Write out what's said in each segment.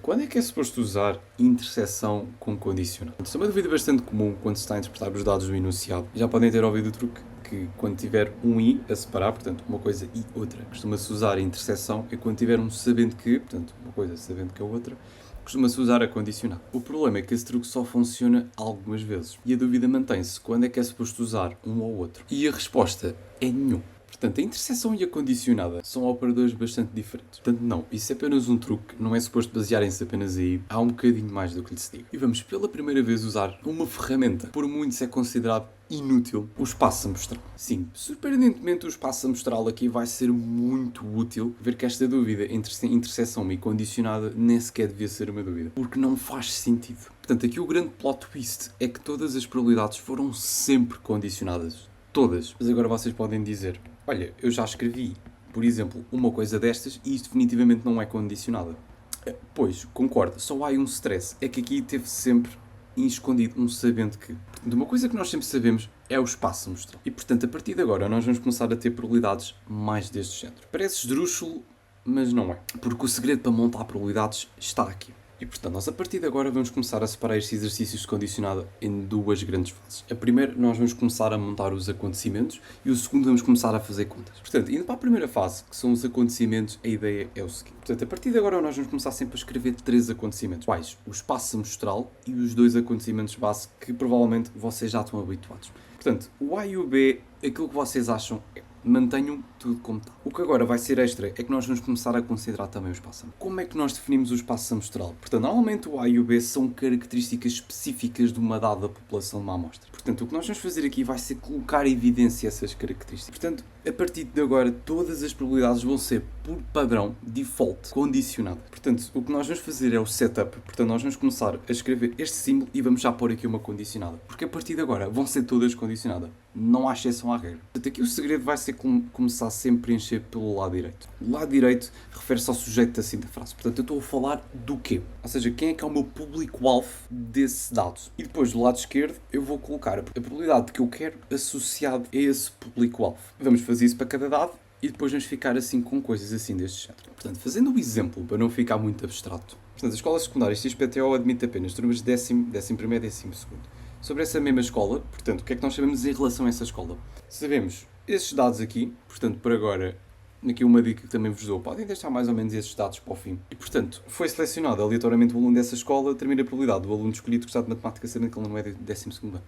Quando é que é suposto usar interseção com condicional? Isso é uma dúvida bastante comum quando se está a interpretar os dados do enunciado. Já podem ter ouvido o truque que quando tiver um i a separar, portanto, uma coisa e outra, costuma-se usar a interseção, e quando tiver um sabendo que, portanto, uma coisa sabendo que a outra, costuma-se usar a condicional. O problema é que esse truque só funciona algumas vezes. E a dúvida mantém-se quando é que é suposto usar um ou outro. E a resposta é nenhum. Portanto, a interseção e a condicionada são operadores bastante diferentes. Portanto, não, isso é apenas um truque, não é suposto basearem-se apenas aí. Há um bocadinho mais do que lhe se diga. E vamos pela primeira vez usar uma ferramenta, por muitos é considerado inútil, o espaço amostral. Sim, surpreendentemente o espaço amostral aqui vai ser muito útil. Ver que esta dúvida entre interseção e condicionada nem sequer devia ser uma dúvida, porque não faz sentido. Portanto, aqui o grande plot twist é que todas as probabilidades foram sempre condicionadas. Todas. Mas agora vocês podem dizer, olha, eu já escrevi, por exemplo, uma coisa destas e isto definitivamente não é condicionada. Pois, concordo, só há um stress. É que aqui teve sempre escondido um sabendo que. Portanto, uma coisa que nós sempre sabemos é o espaço amostral. E, portanto, a partir de agora nós vamos começar a ter probabilidades mais deste género. Parece esdrúxulo, mas não é. Porque o segredo para montar probabilidades está aqui. E, portanto, nós a partir de agora vamos começar a separar estes exercícios de condicionada em duas grandes fases. A primeira, nós vamos começar a montar os acontecimentos e o segundo, vamos começar a fazer contas. Portanto, indo para a primeira fase, que são os acontecimentos, a ideia é o seguinte. Portanto, a partir de agora nós vamos começar sempre a escrever 3 acontecimentos. Quais? O espaço amostral e os 2 acontecimentos base que provavelmente vocês já estão habituados. Portanto, o A e o B, aquilo que vocês acham é mantenham tudo como está. O que agora vai ser extra é que nós vamos começar a considerar também o espaço amostral. Como é que nós definimos o espaço amostral? Portanto, normalmente o A e o B são características específicas de uma dada população de uma amostra. Portanto, o que nós vamos fazer aqui vai ser colocar em evidência essas características. Portanto, a partir de agora, todas as probabilidades vão ser, por padrão, default, condicionadas. Portanto, o que nós vamos fazer é o setup. Portanto, nós vamos começar a escrever este símbolo e vamos já pôr aqui uma condicionada. Porque a partir de agora vão ser todas condicionadas. Não há exceção à regra. Portanto, aqui o segredo vai ser começar sempre a preencher pelo lado direito. O lado direito refere-se ao sujeito assim da frase. Portanto, eu estou a falar do quê? Ou seja, quem é que é o meu público-alvo desse dado? E depois, do lado esquerdo, eu vou colocar a probabilidade que eu quero associado a esse público-alvo. Vamos fazer isso para cada dado e depois vamos ficar assim com coisas assim deste género. Portanto, fazendo um exemplo, para não ficar muito abstrato. Portanto, a escola secundária XPTO admite apenas turmas de décimo primeiro e 12º. Sobre essa mesma escola, portanto, o que é que nós sabemos em relação a essa escola? Sabemos esses dados aqui, portanto, por agora, aqui uma dica que também vos dou, podem deixar mais ou menos esses dados para o fim. E, portanto, foi selecionado aleatoriamente o aluno dessa escola, termina a probabilidade do aluno escolhido gostar de matemática, sabendo que ele não é de 12º ano.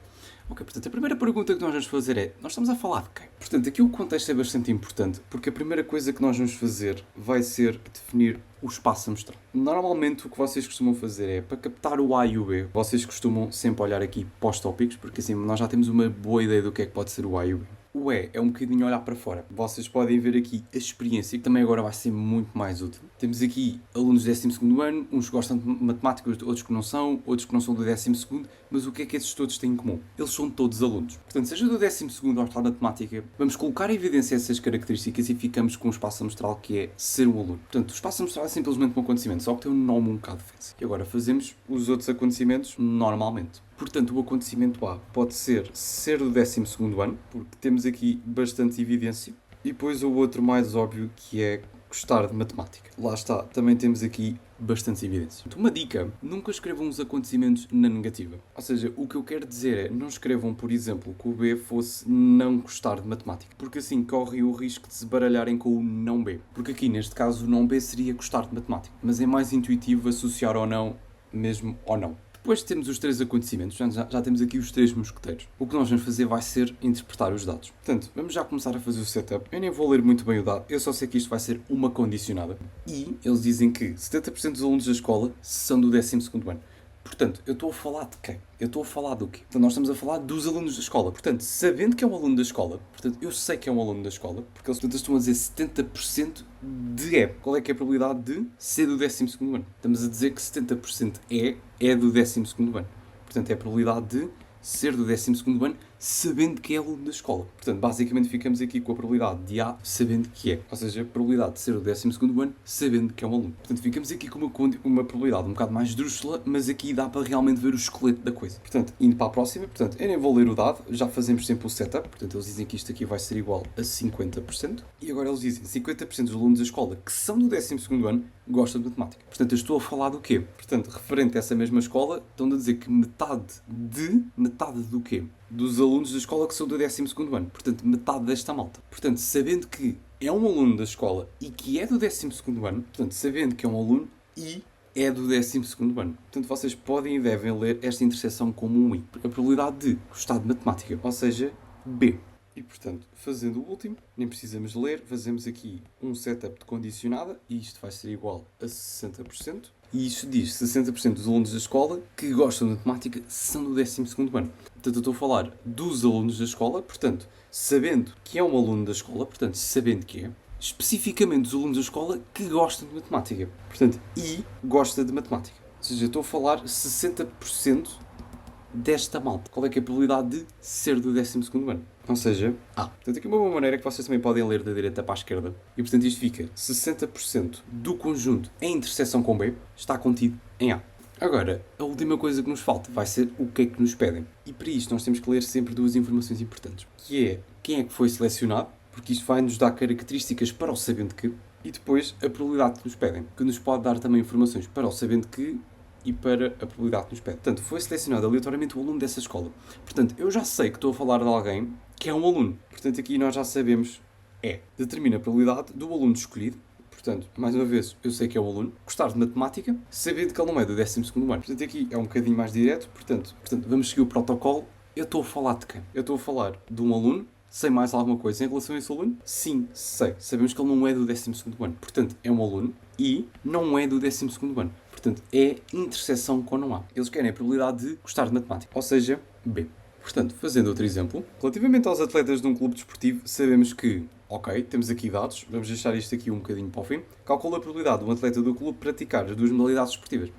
Ok, portanto, a primeira pergunta que nós vamos fazer é, nós estamos a falar de quem? Portanto, aqui o contexto é bastante importante, porque a primeira coisa que nós vamos fazer vai ser definir o espaço amostral. Normalmente o que vocês costumam fazer é, para captar o A e o B, vocês costumam sempre olhar aqui para os tópicos, porque assim nós já temos uma boa ideia do que é que pode ser o A e o B. O E é um bocadinho olhar para fora. Vocês podem ver aqui a experiência, que também agora vai ser muito mais útil. Temos aqui alunos do 12º ano, uns que gostam de matemática, outros que não são do 12º, mas o que é que esses todos têm em comum? Eles são todos alunos. Portanto, seja do 12º ou está de matemática, vamos colocar em evidência essas características e ficamos com o espaço amostral que é ser um aluno. Portanto, o espaço amostral é simplesmente um acontecimento, só que tem um nome um bocado fancy. E agora fazemos os outros acontecimentos normalmente. Portanto, o acontecimento A pode ser do 12º ano, porque temos aqui bastante evidência. E depois o outro mais óbvio, que é gostar de matemática. Lá está, também temos aqui bastante evidência. Uma dica, nunca escrevam os acontecimentos na negativa. Ou seja, o que eu quero dizer é, não escrevam, por exemplo, que o B fosse não gostar de matemática, porque assim correm o risco de se baralharem com o não B. Porque aqui, neste caso, o não B seria gostar de matemática. Mas é mais intuitivo associar ou não, mesmo ou não. Depois temos os 3 acontecimentos, já temos aqui os 3 mosqueteiros. O que nós vamos fazer vai ser interpretar os dados. Portanto, vamos já começar a fazer o setup. Eu nem vou ler muito bem o dado, eu só sei que isto vai ser uma condicionada. E eles dizem que 70% dos alunos da escola são do 12º ano. Portanto, eu estou a falar de quem? Eu estou a falar do quê? Portanto, nós estamos a falar dos alunos da escola. Portanto, sabendo que é um aluno da escola, portanto, eu sei que é um aluno da escola, porque eles estão a dizer 70% de é. Qual é que é a probabilidade de ser do 12º ano? Estamos a dizer que 70% é do 12º ano. Portanto, é a probabilidade de ser do 12º ano sabendo que é aluno da escola. Portanto, basicamente ficamos aqui com a probabilidade de A sabendo que é. Ou seja, a probabilidade de ser o 12º ano sabendo que é um aluno. Portanto, ficamos aqui com uma probabilidade um bocado mais drúxula, mas aqui dá para realmente ver o esqueleto da coisa. Portanto, indo para a próxima, portanto, eu nem vou ler o dado, já fazemos sempre o setup. Portanto, eles dizem que isto aqui vai ser igual a 50%. E agora eles dizem 50% dos alunos da escola que são do 12º ano gostam de matemática. Portanto, eu estou a falar do quê? Portanto, referente a essa mesma escola, estão a dizer que metade do quê? Dos alunos da escola que são do 12º ano. Portanto, metade desta malta. Portanto, sabendo que é um aluno da escola e que é do 12º ano, portanto, sabendo que é um aluno e é do 12º ano. Portanto, vocês podem e devem ler esta interseção como um I. A probabilidade de gostar de matemática, ou seja, B. E, portanto, fazendo o último, nem precisamos ler, fazemos aqui um setup de condicionada e isto vai ser igual a 60%. E isto diz 60% dos alunos da escola que gostam de matemática são do 12º ano. Portanto, eu estou a falar dos alunos da escola, portanto, sabendo que é um aluno da escola, portanto, sabendo que é, especificamente dos alunos da escola que gostam de matemática. Portanto, e gosta de matemática. Ou seja, eu estou a falar 60% desta malta. Qual é que é a probabilidade de ser do 12º ano? Ou seja, A. Portanto, aqui uma boa maneira que vocês também podem ler da direita para a esquerda. E, portanto, isto fica 60% do conjunto em interseção com B está contido em A. Agora, a última coisa que nos falta vai ser o que é que nos pedem. E para isto nós temos que ler sempre duas informações importantes. Que é quem é que foi selecionado, porque isto vai nos dar características para o sabendo que, e depois a probabilidade que nos pedem, que nos pode dar também informações para o sabendo que e para a probabilidade que nos pede. Portanto, foi selecionado aleatoriamente o aluno dessa escola. Portanto, eu já sei que estou a falar de alguém que é um aluno. Portanto, aqui nós já sabemos determina a probabilidade do aluno escolhido. Portanto, mais uma vez, eu sei que é um aluno. Gostar de matemática, sabendo que ele não é do 12º ano. Portanto, aqui é um bocadinho mais direto. Portanto, vamos seguir o protocolo. Eu estou a falar de quem? Eu estou a falar de um aluno. Sei mais alguma coisa em relação a esse aluno? Sim, sei. Sabemos que ele não é do 12º ano. Portanto, é um aluno e não é do 12º ano. Portanto, é interseção com não há. Eles querem a probabilidade de gostar de matemática. Ou seja, B. Portanto, fazendo outro exemplo, relativamente aos atletas de um clube desportivo, sabemos que, ok, temos aqui dados, vamos deixar isto aqui um bocadinho para o fim. Calcula a probabilidade de um atleta do clube praticar as duas modalidades desportivas.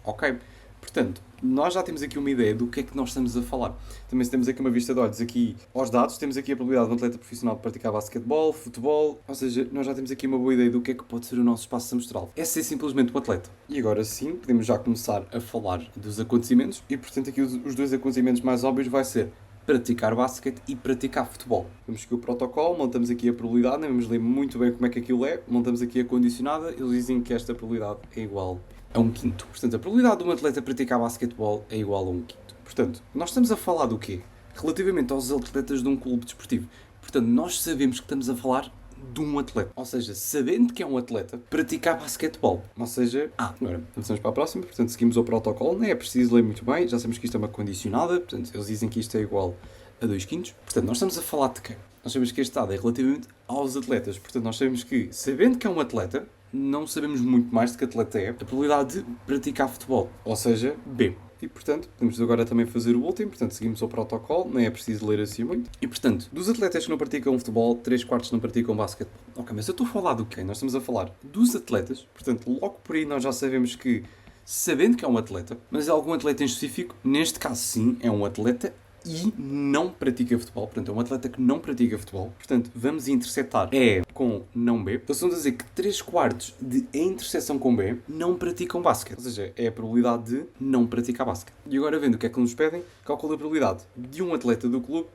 Ok. Portanto, nós já temos aqui uma ideia do que é que nós estamos a falar. Também se temos aqui uma vista de olhos aqui aos dados, temos aqui a probabilidade de um atleta profissional de praticar basquetebol, futebol, ou seja, nós já temos aqui uma boa ideia do que é que pode ser o nosso espaço semestral. É ser simplesmente um atleta. E agora sim, podemos já começar a falar dos acontecimentos e, portanto, aqui os dois acontecimentos mais óbvios vai ser praticar basquete e praticar futebol. Vamos seguir o protocolo, montamos aqui a probabilidade, nem vamos ler muito bem como é que aquilo é, montamos aqui a condicionada, eles dizem que esta probabilidade é igual a 1/5. Portanto, a probabilidade de um atleta praticar basquetebol é igual a 1/5. Portanto, nós estamos a falar do quê? Relativamente aos atletas de um clube desportivo. Portanto, nós sabemos que estamos a falar de um atleta. Ou seja, sabendo que é um atleta, praticar basquetebol. Ou seja, agora, avançamos para a próxima. Portanto, seguimos o protocolo. Nem é preciso ler muito bem. Já sabemos que isto é uma condicionada. Portanto, eles dizem que isto é igual a 2/5. Portanto, nós estamos a falar de quem? Nós sabemos que este dado é relativamente aos atletas. Portanto, nós sabemos que, sabendo que é um atleta, não sabemos muito mais do que atleta é, a probabilidade de praticar futebol, ou seja, B. E, portanto, podemos agora também fazer o último, portanto, seguimos o protocolo, nem é preciso ler assim muito. E, portanto, dos atletas que não praticam futebol, 3/4 não praticam basquetebol. Ok, mas eu estou a falar do quê? Nós estamos a falar dos atletas, portanto, logo por aí nós já sabemos que, sabendo que é um atleta, mas é algum atleta em específico, neste caso sim, é um atleta e não pratica futebol, portanto é um atleta que não pratica futebol, portanto vamos interceptar E com não B, então estamos a dizer que 3/4 de a interseção com B não praticam basquete, ou seja, é a probabilidade de não praticar basquete. E agora vendo o que é que nos pedem, calcula a probabilidade de um atleta do clube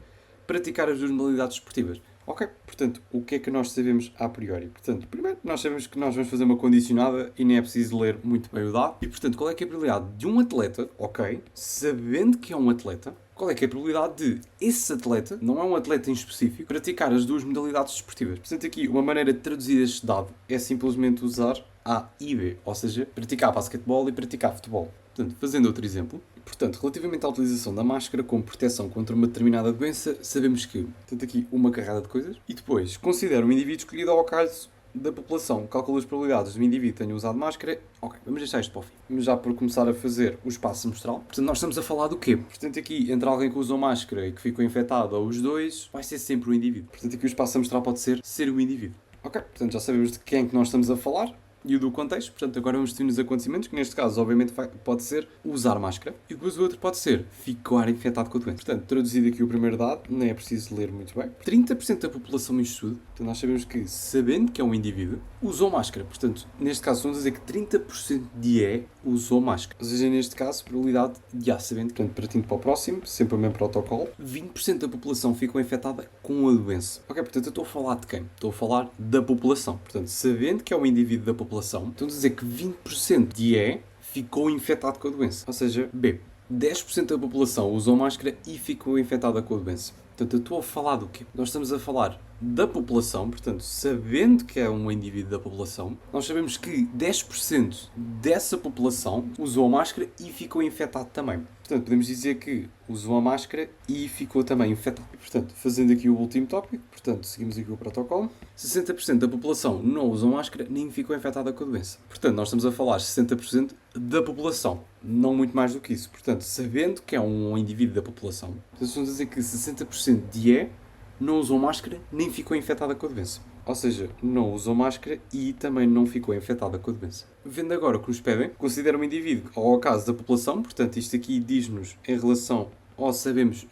praticar as duas modalidades esportivas. Ok, portanto, o que é que nós sabemos a priori? Portanto, primeiro, nós sabemos que nós vamos fazer uma condicionada e nem é preciso ler muito bem o dado. E, portanto, qual é que é a probabilidade de um atleta, ok, sabendo que é um atleta, qual é que é a probabilidade de esse atleta, não é um atleta em específico, praticar as duas modalidades desportivas? Portanto, aqui, uma maneira de traduzir este dado é simplesmente usar A e B, ou seja, praticar basquetebol e praticar futebol. Portanto, fazendo outro exemplo, portanto, relativamente à utilização da máscara como proteção contra uma determinada doença, sabemos que, portanto, aqui uma carrada de coisas, e depois, considera um indivíduo escolhido ao acaso da população, calcula as probabilidades do indivíduo que tenha usado máscara. Ok, vamos deixar isto para o fim. Vamos já por começar a fazer o espaço semestral. Portanto, nós estamos a falar do quê? Portanto, aqui, entre alguém que usou máscara e que ficou infectado ou os dois, vai ser sempre o indivíduo. Portanto, aqui o espaço semestral pode ser o indivíduo. Ok, portanto, já sabemos de quem é que nós estamos a falar. e o do contexto. Portanto, agora vamos definir os acontecimentos, que neste caso, obviamente, pode ser usar máscara. E depois o outro pode ser ficar infectado com a doença. Portanto, traduzido aqui o primeiro dado, não é preciso ler muito bem. 30% da população em estudo, então nós sabemos que, sabendo que é um indivíduo, usou máscara. Portanto, neste caso, vamos dizer que 30% de usou máscara. Ou seja, neste caso, probabilidade de sabendo. Portanto, partindo para o próximo, sempre o mesmo protocolo, 20% da população ficou infectada com a doença. Ok, portanto, eu estou a falar de quem? Estou a falar da população. Portanto, sabendo que é um indivíduo da população, estamos a dizer que 20% de ficou infectado com a doença. Ou seja, B, 10% da população usou máscara e ficou infectada com a doença. Portanto, eu estou a falar do quê? Nós estamos a falar da população, portanto, sabendo que é um indivíduo da população, nós sabemos que 10% dessa população usou a máscara e ficou infectado também. Portanto, podemos dizer que usou a máscara e ficou também infectado. Portanto, fazendo aqui o último tópico, portanto, seguimos aqui o protocolo. 60% da população não usou máscara nem ficou infectada com a doença. Portanto, nós estamos a falar 60% da população, não muito mais do que isso. Portanto, sabendo que é um indivíduo da população, estamos a dizer que 60% de não usou máscara nem ficou infectada com a doença. Ou seja, não usou máscara e também não ficou infectada com a doença. Vendo agora o que nos pedem, considera um indivíduo ao caso da população, portanto isto aqui diz-nos em relação ao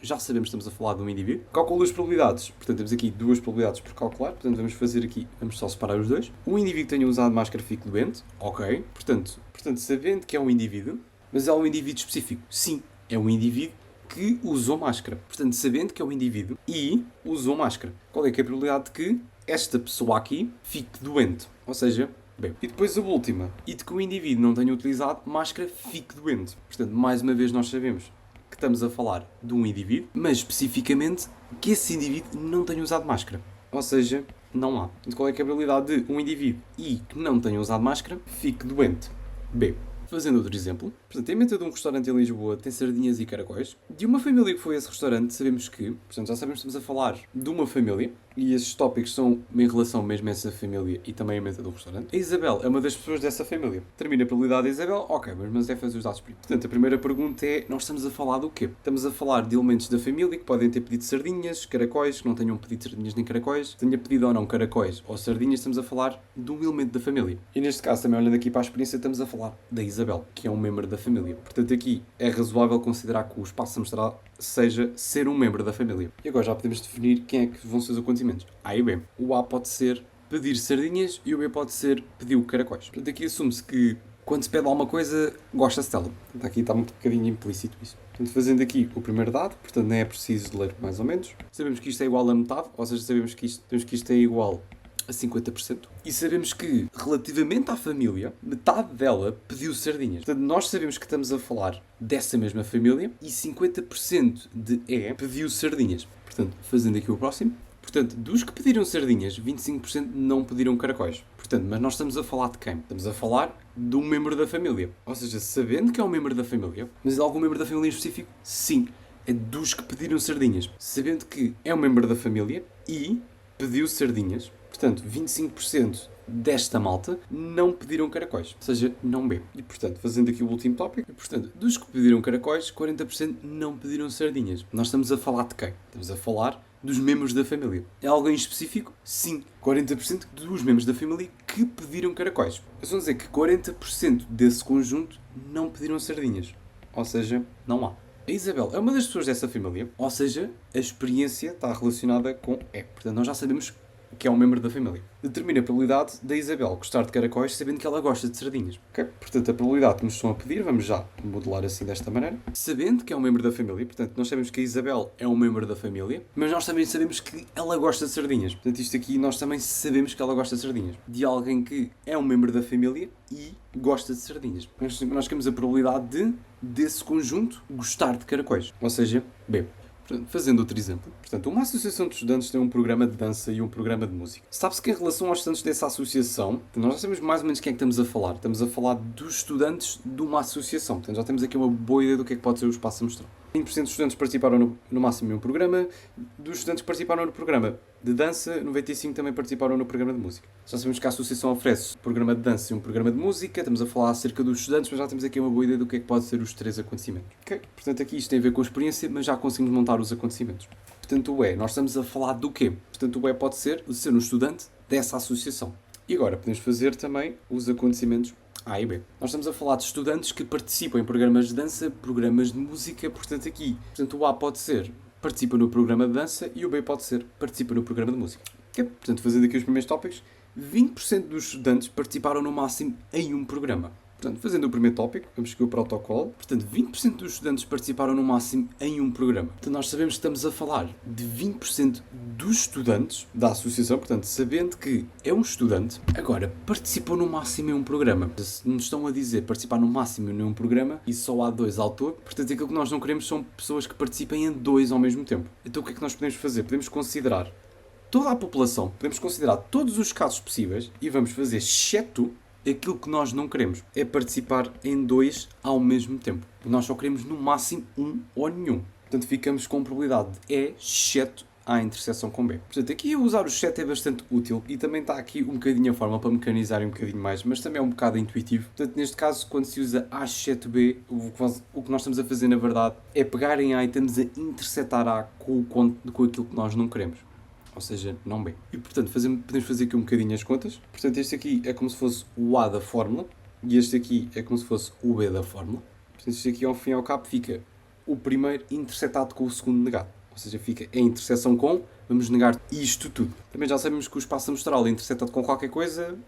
já sabemos que estamos a falar de um indivíduo. Calcula as probabilidades, portanto temos aqui duas probabilidades por calcular, portanto vamos fazer aqui, vamos só separar os dois. Um indivíduo que tenha usado máscara fique doente, ok, portanto sabendo que é um indivíduo, mas é um indivíduo específico, sim, é um indivíduo que usou máscara. Portanto, sabendo que é um indivíduo e usou máscara. Qual é que é a probabilidade de que esta pessoa aqui fique doente? Ou seja, bem. E depois a última. E de que o indivíduo não tenha utilizado máscara fique doente. Portanto, mais uma vez nós sabemos que estamos a falar de um indivíduo, mas especificamente que esse indivíduo não tenha usado máscara. Ou seja, não há. Então, qual é que é a probabilidade de um indivíduo e que não tenha usado máscara fique doente? B. Fazendo outro exemplo, portanto, em mente de um restaurante em Lisboa tem sardinhas e caracóis. De uma família que foi a esse restaurante, sabemos que, portanto, já sabemos que estamos a falar de uma família e esses tópicos são em relação mesmo a essa família e também a mente do restaurante. A Isabel é uma das pessoas dessa família. Termina a probabilidade da Isabel, ok, mas é fazer os dados primeiros. Portanto, a primeira pergunta é, nós estamos a falar do quê? Estamos a falar de elementos da família que podem ter pedido sardinhas, caracóis, que não tenham pedido sardinhas nem caracóis, tenha pedido ou não caracóis ou sardinhas, estamos a falar de um elemento da família. E neste caso, também olhando aqui para a experiência, estamos a falar da Isabel, que é um membro da família. Portanto, aqui é razoável considerar que o espaço a mostrar seja ser um membro da família. E agora já podemos definir quem é que vão ser os acontecimentos. A e B. O A pode ser pedir sardinhas e o B pode ser pedir caracóis. Portanto, aqui assume-se que quando se pede alguma coisa, gosta-se dela. Portanto, aqui está um bocadinho implícito isso. Portanto, fazendo aqui o primeiro dado, portanto, não é preciso ler mais ou menos. Sabemos que isto é igual a metade, ou seja, sabemos que isto é igual a 50%. E sabemos que, relativamente à família, metade dela pediu sardinhas. Portanto, nós sabemos que estamos a falar dessa mesma família e 50% de pediu sardinhas. Portanto, fazendo aqui o próximo. Portanto, dos que pediram sardinhas, 25% não pediram caracóis. Portanto, mas nós estamos a falar de quem? Estamos a falar de um membro da família. Ou seja, sabendo que é um membro da família, mas é algum membro da família em específico? Sim, é dos que pediram sardinhas. Sabendo que é um membro da família e pediu sardinhas, portanto, 25% desta malta não pediram caracóis, ou seja, não B. E, portanto, fazendo aqui o último tópico, portanto, dos que pediram caracóis, 40% não pediram sardinhas. Nós estamos a falar de quem? Estamos a falar dos membros da família. É algo em específico? Sim. 40% dos membros da família que pediram caracóis. Mas vamos dizer que 40% desse conjunto não pediram sardinhas. Ou seja, não há. A Isabel é uma das pessoas dessa família, ou seja, a experiência está relacionada com E. Portanto, nós já sabemos que é um membro da família. Determina a probabilidade da Isabel gostar de caracóis sabendo que ela gosta de sardinhas. Okay? Portanto, a probabilidade que nos estão a pedir, vamos já modelar assim desta maneira. Sabendo que é um membro da família, portanto, nós sabemos que a Isabel é um membro da família, mas nós também sabemos que ela gosta de sardinhas. Portanto, isto aqui nós também sabemos que ela gosta de sardinhas. De alguém que é um membro da família e gosta de sardinhas. Nós temos a probabilidade desse conjunto gostar de caracóis. Ou seja, B. Portanto, fazendo outro exemplo. Portanto, uma associação de estudantes tem um programa de dança e um programa de música. Sabe-se que em relação aos estudantes dessa associação, nós já sabemos mais ou menos quem é que estamos a falar. Estamos a falar dos estudantes de uma associação. Portanto, já temos aqui uma boa ideia do que é que pode ser o espaço a mostrar. 20% dos estudantes participaram no máximo em um programa. Dos estudantes que participaram no programa de dança, 95% também participaram no programa de música. Já sabemos que a associação oferece um programa de dança e um programa de música. Estamos a falar acerca dos estudantes, mas já temos aqui uma boa ideia do que é que pode ser os três acontecimentos. Okay? Portanto, aqui isto tem a ver com a experiência, mas já conseguimos montar os acontecimentos. Portanto, o E, nós estamos a falar do quê? Portanto, o E pode ser um estudante dessa associação. E agora podemos fazer também os acontecimentos A e B. Nós estamos a falar de estudantes que participam em programas de dança, programas de música, portanto aqui. Portanto, o A pode ser participa no programa de dança e o B pode ser participa no programa de música. Okay? Portanto, fazendo aqui os primeiros tópicos, 20% dos estudantes participaram no máximo em um programa. Portanto, fazendo o primeiro tópico, vamos seguir o protocolo. Portanto, 20% dos estudantes participaram no máximo em um programa. Portanto, nós sabemos que estamos a falar de 20% dos estudantes da associação, portanto, sabendo que é um estudante, agora participou no máximo em um programa. Se nos estão a dizer participar no máximo em um programa e só há 2 ao todo, portanto, aquilo que nós não queremos são pessoas que participem em 2 ao mesmo tempo. Então, o que é que nós podemos fazer? Podemos considerar toda a população, podemos considerar todos os casos possíveis e vamos fazer exceto aquilo que nós não queremos é participar em 2 ao mesmo tempo. Nós só queremos no máximo 1 ou nenhum. Portanto, ficamos com a probabilidade de E, exceto a interseção com B. Portanto, aqui usar o exceto é bastante útil e também está aqui um bocadinho a forma para mecanizar um bocadinho mais, mas também é um bocado intuitivo. Portanto, neste caso, quando se usa A exceto B, o que nós estamos a fazer na verdade é pegar em A e estamos a intersetar A com aquilo que nós não queremos. Ou seja, não B. E, portanto, podemos fazer aqui um bocadinho as contas. Portanto, este aqui é como se fosse o A da fórmula e este aqui é como se fosse o B da fórmula. Portanto, este aqui, ao fim e ao cabo, fica o primeiro intersetado com o segundo negado. Ou seja, fica a interseção com, vamos negar isto tudo. Também já sabemos que o espaço amostral intersetado com qualquer coisa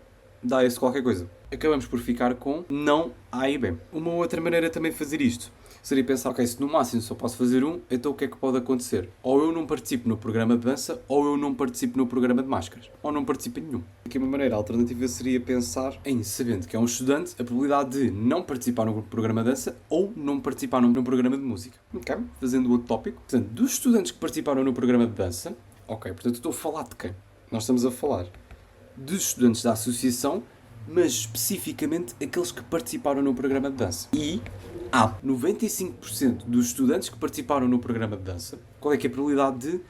dá esse qualquer coisa. Acabamos por ficar com não A e B. Uma outra maneira também de fazer isto seria pensar, ok, se no máximo só posso fazer um, então o que é que pode acontecer? Ou eu não participo no programa de dança, ou eu não participo no programa de máscaras. Ou não participo em nenhum. Aqui uma maneira alternativa seria pensar em, sabendo que é um estudante, a probabilidade de não participar no programa de dança ou não participar no programa de música. Ok? Fazendo outro tópico. Portanto, dos estudantes que participaram no programa de dança, ok, portanto estou a falar de quem? Nós estamos a falar dos estudantes da associação, mas especificamente aqueles que participaram no programa de dança. E há 95% dos estudantes que participaram no programa de dança. Qual é que é a probabilidade de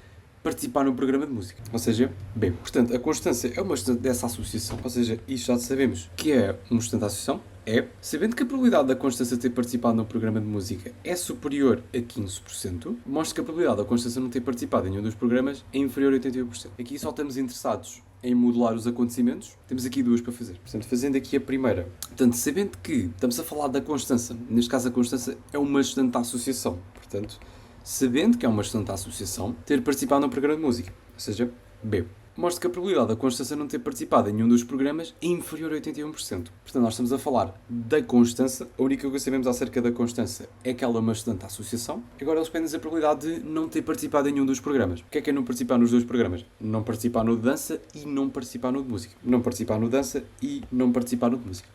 participar no programa de música? Ou seja, B. Portanto, a constância é uma estudante dessa associação. Ou seja, isto já sabemos que é uma estudante da associação. É, sabendo que a probabilidade da Constância ter participado no programa de música é superior a 15%, mostra que a probabilidade da Constância não ter participado em nenhum dos programas é inferior a 81%. Aqui só estamos interessados em modular os acontecimentos, temos aqui 2 para fazer. Portanto, fazendo aqui a primeira. Portanto, sabendo que estamos a falar da Constância, neste caso a Constância é uma estudante da associação. Portanto, sabendo que é uma estudante da associação, ter participado no programa de música, ou seja, B. Mostra que a probabilidade da Constância não ter participado em nenhum dos programas é inferior a 81%. Portanto, nós estamos a falar da Constância. A única coisa que sabemos acerca da Constância é que ela é uma estudante da associação. Agora eles pedem a probabilidade de não ter participado em nenhum dos programas. O que é não participar nos 2 programas? Não participar no de dança e não participar no de música. Não participar no de dança e não participar no de música.